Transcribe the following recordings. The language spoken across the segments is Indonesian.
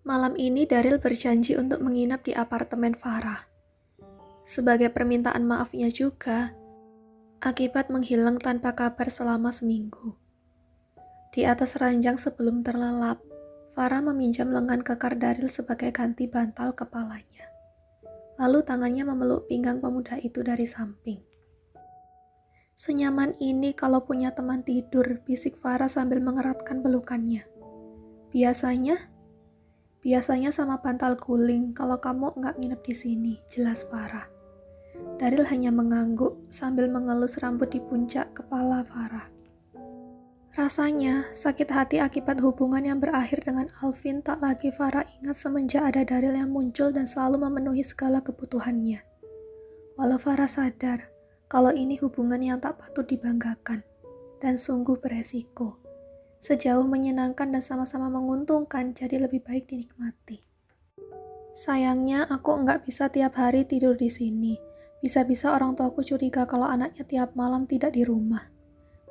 Malam ini Daryl berjanji untuk menginap di apartemen Farah. Sebagai permintaan maafnya juga, akibat menghilang tanpa kabar selama seminggu. Di atas ranjang sebelum terlelap, Farah meminjam lengan kekar Daryl sebagai ganti bantal kepalanya. Lalu tangannya memeluk pinggang pemuda itu dari samping. Senyaman ini kalau punya teman tidur, bisik Farah sambil mengeratkan pelukannya. Biasanya sama bantal guling kalau kamu nggak nginep di sini, jelas Farah. Daryl hanya mengangguk sambil mengelus rambut di puncak kepala Farah. Rasanya sakit hati akibat hubungan yang berakhir dengan Alvin tak lagi Farah ingat semenjak ada Daryl yang muncul dan selalu memenuhi segala kebutuhannya. Walau Farah sadar kalau ini hubungan yang tak patut dibanggakan dan sungguh beresiko. Sejauh menyenangkan dan sama-sama menguntungkan, jadi lebih baik dinikmati. Sayangnya, aku nggak bisa tiap hari tidur di sini. Bisa-bisa orang tuaku curiga kalau anaknya tiap malam tidak di rumah.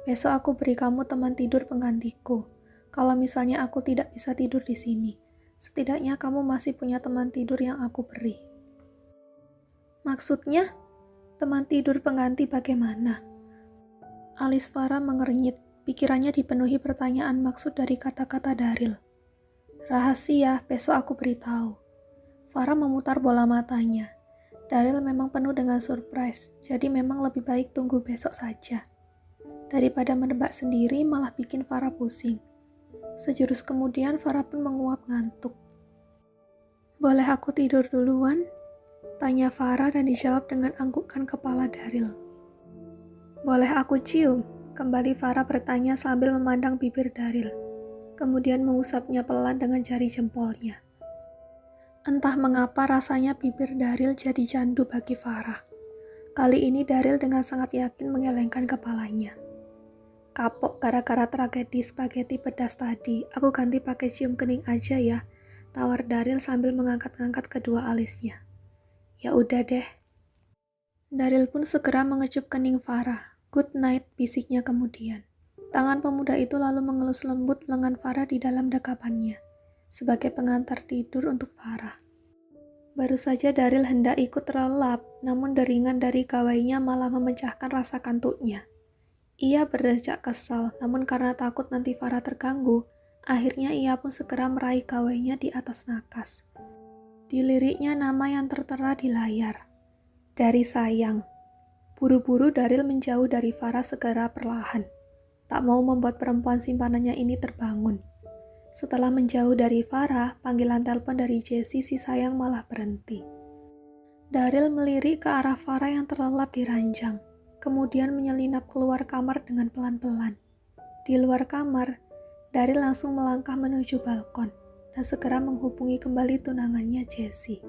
Besok aku beri kamu teman tidur penggantiku. Kalau misalnya aku tidak bisa tidur di sini, setidaknya kamu masih punya teman tidur yang aku beri. Maksudnya, teman tidur pengganti bagaimana? Alis Farah mengernyit. Pikirannya dipenuhi pertanyaan maksud dari kata-kata Daryl. Rahasia, besok aku beritahu. Farah memutar bola matanya. Daryl memang penuh dengan surprise, jadi memang lebih baik tunggu besok saja. Daripada menebak sendiri malah bikin Farah pusing. Sejurus kemudian Farah pun menguap ngantuk. Boleh aku tidur duluan? Tanya Farah dan dijawab dengan anggukan kepala Daryl. Boleh aku cium? Kembali Farah bertanya sambil memandang bibir Daryl, kemudian mengusapnya pelan dengan jari jempolnya. Entah mengapa rasanya bibir Daryl jadi candu bagi Farah. Kali ini Daryl dengan sangat yakin mengelengkan kepalanya. Kapok gara-gara tragedi spaghetti pedas tadi, aku ganti pakai cium kening aja ya, tawar Daryl sambil mengangkat-angkat kedua alisnya. Ya udah deh. Daryl pun segera mengecup kening Farah. Good night, bisiknya kemudian. Tangan pemuda itu lalu mengelus lembut lengan Farah di dalam dekapannya, sebagai pengantar tidur untuk Farah. Baru saja Daryl hendak ikut terlelap, namun deringan dari gawainya malah memecahkan rasa kantuknya. Ia berdecak kesal, namun karena takut nanti Farah terganggu, akhirnya ia pun segera meraih gawainya di atas nakas. Diliriknya nama yang tertera di layar. Dari Sayang. Buru-buru Daryl menjauh dari Farah segera perlahan. Tak mau membuat perempuan simpanannya ini terbangun. Setelah menjauh dari Farah, panggilan telepon dari Jessie si Sayang malah berhenti. Daryl melirik ke arah Farah yang terlelap di ranjang, kemudian menyelinap keluar kamar dengan pelan-pelan. Di luar kamar, Daryl langsung melangkah menuju balkon dan segera menghubungi kembali tunangannya Jessie.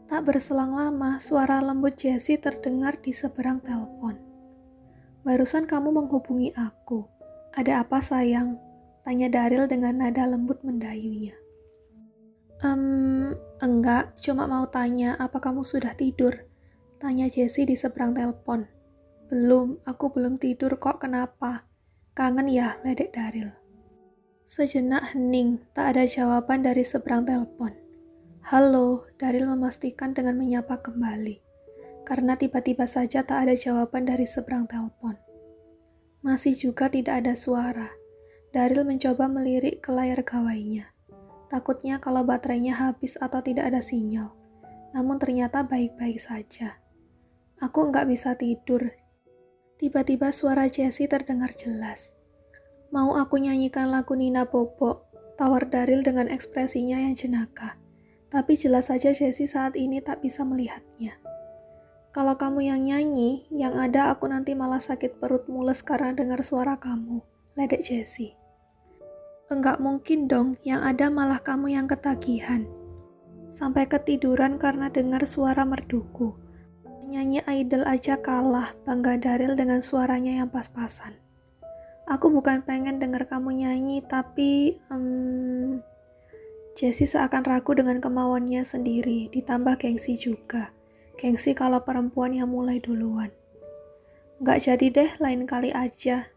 Tak berselang lama, suara lembut Jessie terdengar di seberang telepon. Barusan kamu menghubungi aku. Ada apa sayang? Tanya Daryl dengan nada lembut mendayunya. Enggak, cuma mau tanya apa kamu sudah tidur? Tanya Jessie di seberang telepon. Belum, aku belum tidur kok, kenapa? Kangen ya, ledek Daryl. Sejenak hening, tak ada jawaban dari seberang telepon. Halo, Daryl memastikan dengan menyapa kembali, karena tiba-tiba saja tak ada jawaban dari seberang telepon. Masih juga tidak ada suara. Daryl mencoba melirik ke layar gawainya. Takutnya kalau baterainya habis atau tidak ada sinyal, namun ternyata baik-baik saja. Aku nggak bisa tidur. Tiba-tiba suara Jessie terdengar jelas. Mau aku nyanyikan lagu Nina Bobo, tawar Daryl dengan ekspresinya yang jenaka. Tapi jelas saja Jessie saat ini tak bisa melihatnya. Kalau kamu yang nyanyi, yang ada aku nanti malah sakit perut mules karena dengar suara kamu, ledek Jessie. Enggak mungkin dong, yang ada malah kamu yang ketagihan. Sampai ketiduran karena dengar suara merduku. Penyanyi idol aja kalah, bangga Daryl dengan suaranya yang pas-pasan. Aku bukan pengen dengar kamu nyanyi, tapi... Jessie seakan ragu dengan kemauannya sendiri, ditambah gengsi juga. Gengsi kalau perempuan yang mulai duluan. Nggak jadi deh, lain kali aja.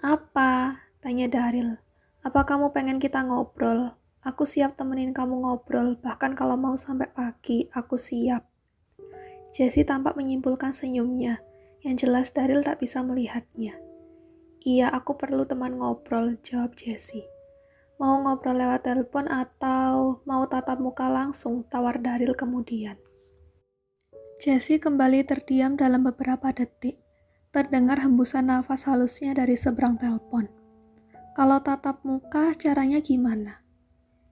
Apa? Tanya Daryl. Apa kamu pengen kita ngobrol? Aku siap temenin kamu ngobrol, bahkan kalau mau sampai pagi, aku siap. Jessie tampak menyimpulkan senyumnya, yang jelas Daryl tak bisa melihatnya. Iya, aku perlu teman ngobrol, jawab Jessie. Mau ngobrol lewat telepon atau mau tatap muka langsung, tawar Daryl kemudian. Jessie kembali terdiam dalam beberapa detik. Terdengar hembusan nafas halusnya dari seberang telepon. Kalau tatap muka, caranya gimana?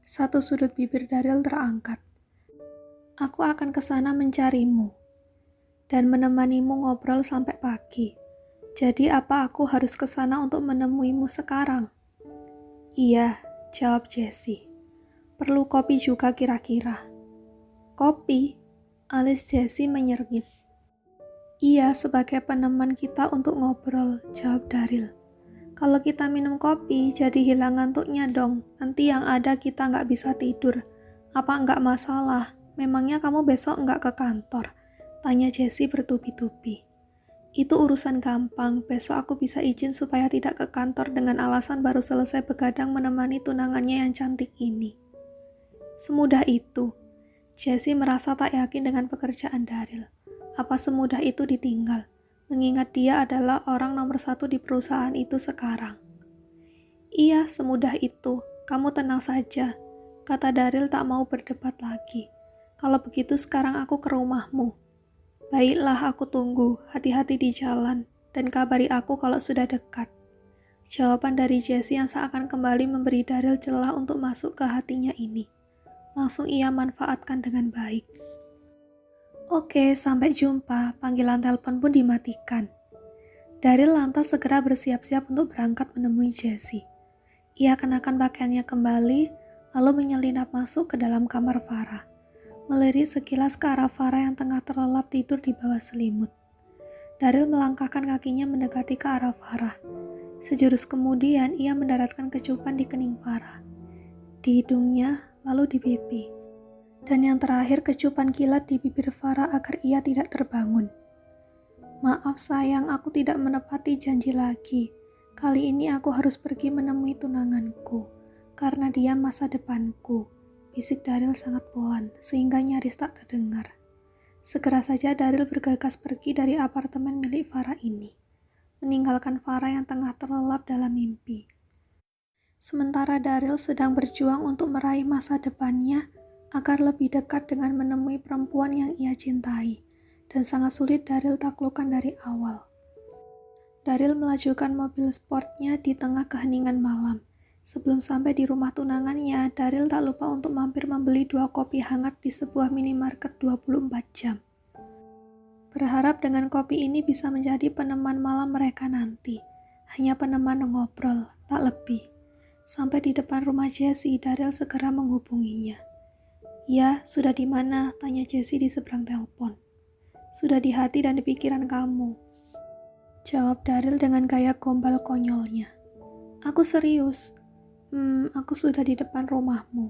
Satu sudut bibir Daryl terangkat. Aku akan ke sana mencarimu dan menemanimu ngobrol sampai pagi. Jadi apa aku harus ke sana untuk menemuimu sekarang? Iya, jawab Jessie. Perlu kopi juga kira-kira. Kopi? Alis Jessie menyergit. Iya, sebagai peneman kita untuk ngobrol, jawab Daryl. Kalau kita minum kopi, jadi hilang ngantuknya dong. Nanti yang ada kita nggak bisa tidur. Apa nggak masalah? Memangnya kamu besok nggak ke kantor? Tanya Jessie bertubi-tubi. Itu urusan gampang, besok aku bisa izin supaya tidak ke kantor dengan alasan baru selesai begadang menemani tunangannya yang cantik ini. Semudah itu. Jessie merasa tak yakin dengan pekerjaan Daryl. Apa semudah itu ditinggal, mengingat dia adalah orang nomor 1 di perusahaan itu sekarang. Iya, semudah itu. Kamu tenang saja, kata Daryl tak mau berdebat lagi. Kalau begitu sekarang aku ke rumahmu. Baiklah, aku tunggu. Hati-hati di jalan, dan kabari aku kalau sudah dekat. Jawaban dari Jessie yang seakan kembali memberi Daryl celah untuk masuk ke hatinya ini. Langsung ia manfaatkan dengan baik. Oke, sampai jumpa. Panggilan telepon pun dimatikan. Daryl lantas segera bersiap-siap untuk berangkat menemui Jessie. Ia kenakan pakaiannya kembali, lalu menyelinap masuk ke dalam kamar Farah. Melirik sekilas ke arah Farah yang tengah terlelap tidur di bawah selimut. Daryl melangkahkan kakinya mendekati ke arah Farah. Sejurus kemudian, ia mendaratkan kecupan di kening Farah, di hidungnya, lalu di pipi. Dan yang terakhir kecupan kilat di bibir Farah agar ia tidak terbangun. Maaf sayang, aku tidak menepati janji lagi. Kali ini aku harus pergi menemui tunanganku, karena dia masa depanku. Bisik Daryl sangat pelan, sehingga nyaris tak terdengar. Segera saja Daryl bergegas pergi dari apartemen milik Farah ini, meninggalkan Farah yang tengah terlelap dalam mimpi. Sementara Daryl sedang berjuang untuk meraih masa depannya, agar lebih dekat dengan menemui perempuan yang ia cintai, dan sangat sulit Daryl taklukkan dari awal. Daryl melajukan mobil sportnya di tengah keheningan malam. Sebelum sampai di rumah tunangannya, Daryl tak lupa untuk mampir membeli 2 kopi hangat di sebuah minimarket 24 jam. Berharap dengan kopi ini bisa menjadi peneman malam mereka nanti. Hanya peneman ngobrol, tak lebih. Sampai di depan rumah Jessie, Daryl segera menghubunginya. Ya, sudah di mana? Tanya Jessie di seberang telepon. Sudah di hati dan di pikiran kamu, jawab Daryl dengan gaya gombal konyolnya. Aku serius. Aku sudah di depan rumahmu.